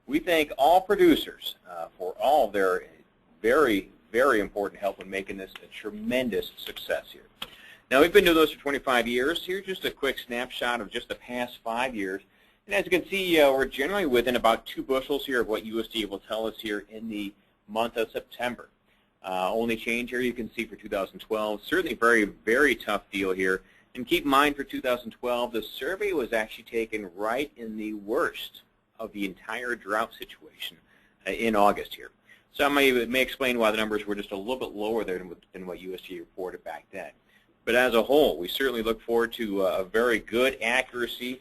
We thank all producers for all their very, very important help in making this a tremendous success here. Now, we've been doing this for 25 years. Here's just a quick snapshot of just the past 5 years. And as you can see, we're generally within about 2 bushels here of what USDA will tell us here in the month of September. Only change here you can see for 2012. Certainly very, very tough deal here. And keep in mind for 2012, the survey was actually taken right in the worst of the entire drought situation in August here. So I may explain why the numbers were just a little bit lower there than what USDA reported back then. But as a whole, we certainly look forward to a very good accuracy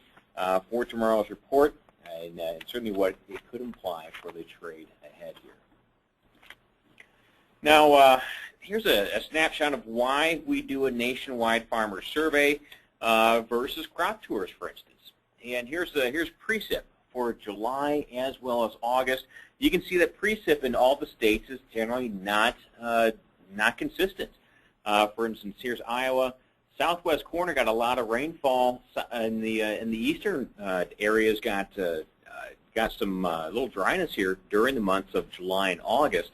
for tomorrow's report, and certainly what it could imply for the trade ahead here. Now, here's a snapshot of why we do a nationwide farmer survey versus crop tours, for instance. And here's precip for July as well as August. You can see that precip in all the states is generally not consistent. For instance, here's Iowa. Southwest corner got a lot of rainfall. In the eastern areas got some little dryness here during the months of July and August,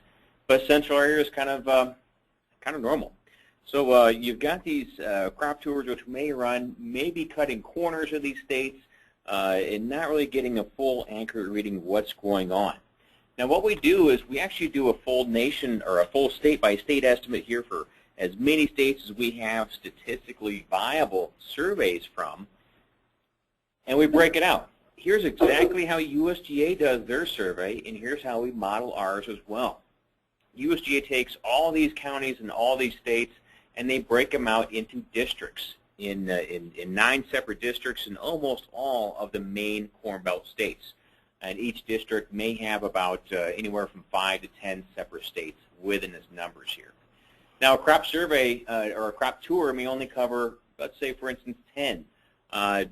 but central area is kind of normal. So you've got these crop tours which may run, maybe cutting corners of these states, and not really getting a full accurate reading of what's going on. Now, what we do is we actually do a full nation or a full state-by-state estimate here for as many states as we have statistically viable surveys from, and we break it out. Here's exactly how USDA does their survey, and here's how we model ours as well. USDA takes all these counties and all these states, and they break them out into districts in 9 separate districts in almost all of the main Corn Belt states. And each district may have about anywhere from 5 to 10 separate states within its numbers here. Now, a crop survey or a crop tour may only cover, let's say, for instance, 10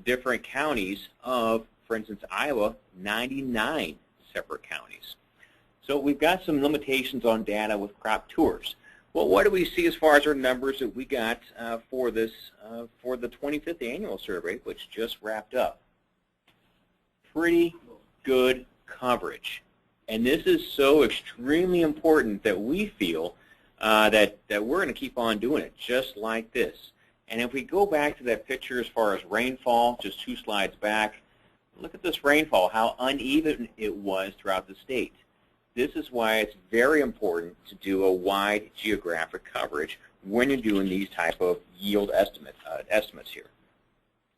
different counties of, for instance, Iowa, 99 separate counties. So we've got some limitations on data with crop tours. Well, what do we see as far as our numbers that we got for this for the 25th annual survey, which just wrapped up? Pretty good coverage, and this is so extremely important that we feel that we're going to keep on doing it just like this. And if we go back to that picture as far as rainfall, just 2 slides back, look at this rainfall, how uneven it was throughout the state. This is why it's very important to do a wide geographic coverage when you're doing these type of yield estimates here.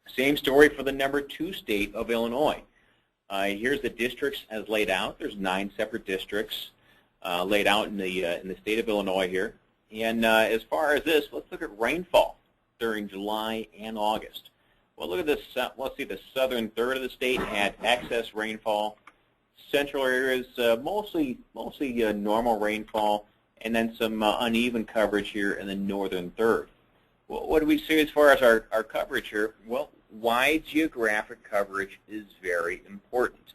Same story for the number 2 state of Illinois. Here's the districts as laid out. There's 9 separate districts laid out in the state of Illinois here. And as far as this, let's look at rainfall during July and August. Well, look at this. Let's see, the southern third of the state had excess rainfall. Central areas mostly normal rainfall, and then some uneven coverage here in the northern third. Well, what do we see as far as our coverage here? Well, wide geographic coverage is very important.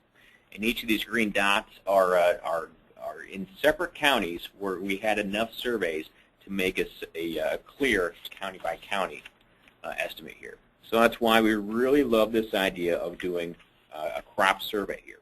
And each of these green dots are in separate counties where we had enough surveys to make us a clear county-by-county estimate here. So that's why we really love this idea of doing a crop survey here.